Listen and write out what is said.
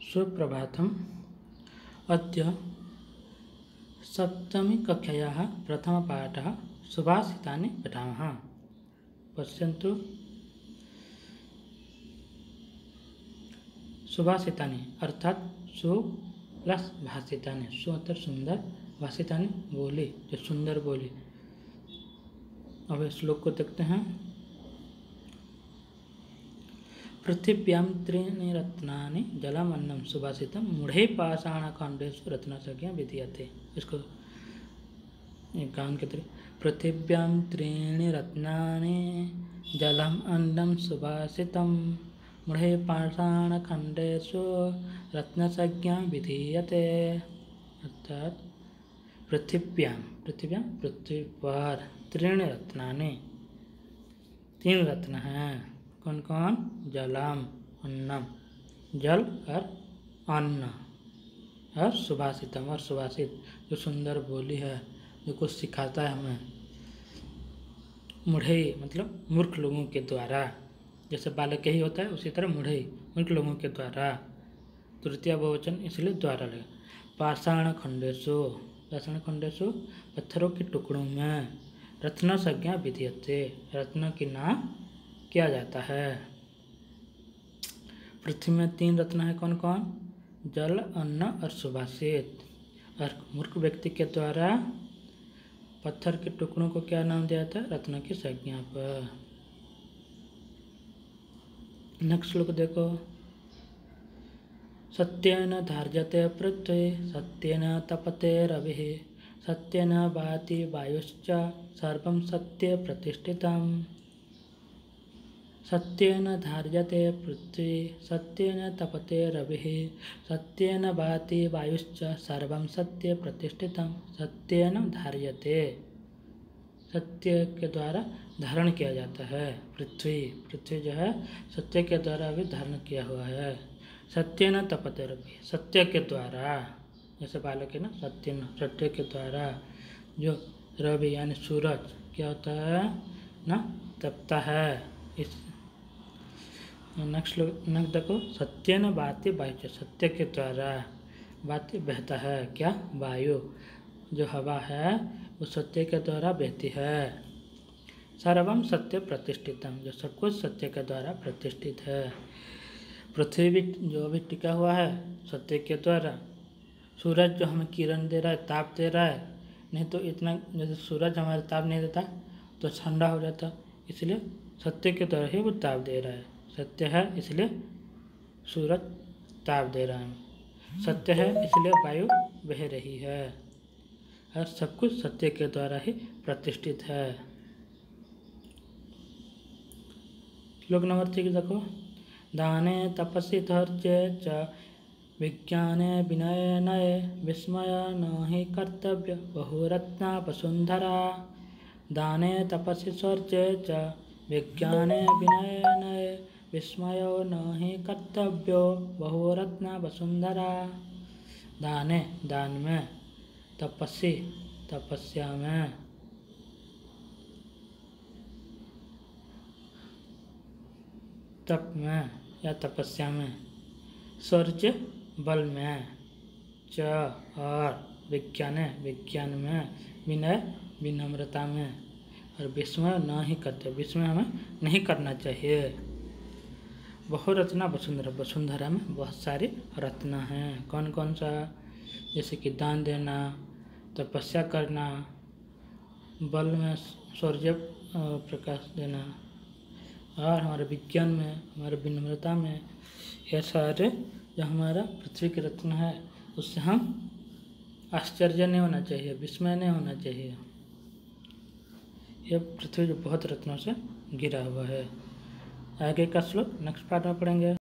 सुप्रभातम्। अद्य सप्तमीकक्षायाः प्रथमपाठः सुभाषितानि पठामः। पश्यन्तु। सुभाषितानि अर्थात सु प्लस भाषितानि। सु मतलब सुंदर, भाषितानि बोली, जो सुंदर बोली। अब श्लोक को देखते हैं। पृथिव्यां त्रीणि रत्नानि जलमन्नं सुभाषितं मूढ़े पाषाणखण्डेषु रत्नसंज्ञा विधीयते। इसको गान के तरह पृथिव्यां त्रीणि रत्नानि जलम अन्नं सुभाषितं मूढ़े पाषाणखण्डेषु रत्नसंज्ञा विधीयते। अर्थात पृथ्वी पर त्रीणि रत्नानि, तीन रत्न हैं। कौन कौन? जलम, अन्नम, जल और अन्न, और सुभाषितम और सुभाषित, जो सुंदर बोली है, जो कुछ सिखाता है हमें। मूढ़े मतलब मूर्ख लोगों के द्वारा, जैसे बालक ही होता है उसी तरह मूढ़े मूर्ख लोगों के द्वारा, तृतीय बहुवचन इसलिए द्वारा लगे। पाषाण खंडेशु, पाषाण खंडेशु पत्थरों के टुकड़ों में, रत्न संज्ञा विधीयते, रत्न की नाम किया जाता है। पृथ्वी में तीन रत्न है। कौन कौन? जल, अन्न और सुभाषित। और मूर्ख व्यक्ति के द्वारा पत्थर के टुकड़ों को क्या नाम दिया जाता है? रत्न की संज्ञा पर। नेक्स्ट श्लोक देखो। सत्येन धार्यते पृथ्वी सत्येन तपते रविः सत्येन भाति वायुश्च सर्वं सत्ये प्रतिष्ठितम्। सत्येन धार्यते पृथ्वी सत्येन तपते रविः सत्येन भाति वायुश्च सर्वं सत्ये प्रतिष्ठितम्। सत्येन धार्यते, सत्य के द्वारा धारण किया जाता है। पृथ्वी जो है सत्य के द्वारा भी धारण किया हुआ है। सत्येन तपते रविः, सत्य के द्वारा, जैसे बालक है ना, सत्य के द्वारा जो रवि यानी सूरज क्या होता है ना, तपता है। इस नेक्स्ट देखो। सत्येन भाति वायु, सत्य के द्वारा भाति बहता है। क्या? वायु, जो हवा है वो सत्य के द्वारा बहती है। सर्वम सत्य प्रतिष्ठितम, जो सब कुछ सत्य के द्वारा प्रतिष्ठित है। पृथ्वी भी जो भी टिका हुआ है सत्य के द्वारा। सूरज जो हमें किरण दे रहा है, ताप दे रहा है, नहीं तो इतना, जैसे सूरज हमारे ताप नहीं देता तो ठंडा हो जाता, इसलिए सत्य के द्वारा ही वो ताप दे रहा है। सत्य है इसलिए सूरज ताप दे रहा है, सत्य है इसलिए वायु बह रही है, और सब कुछ सत्य के द्वारा ही प्रतिष्ठित है। श्लोक नंबर 3 देखो। दाने तपसि धैर्ये च विज्ञाने विनये नये विस्मय न हि कर्तव्य बहुरत्ना वसुंधरा। दाने तपसि धैर्ये च विज्ञाने विनये नये विस्मयो न हि कर्तव्यो बहुरत्ना वसुंधरा। दाने, दान में, तपस्वी, तपस्या में, तप में या तपस्या में, शौर्य बल में, च और विज्ञान, विज्ञान में, विनय विनम्रता में, और विस्मय न ही करते, विस्मय हमें नहीं करना चाहिए। बहुरत्ना वसुंधरा, वसुंधरा में बहुत सारे रत्न हैं। कौन कौन सा? जैसे कि दान देना, तपस्या करना, बल में शौर्य प्रकाश देना, और हमारे विज्ञान में, हमारे विनम्रता में, ये सारे जो हमारा पृथ्वी के रत्न है उससे हम आश्चर्य नहीं होना चाहिए, विस्मय नहीं होना चाहिए। यह पृथ्वी जो बहुत रत्नों से घिरा हुआ है। आगे का श्लोक नेक्स्ट पार्ट में पढ़ेंगे।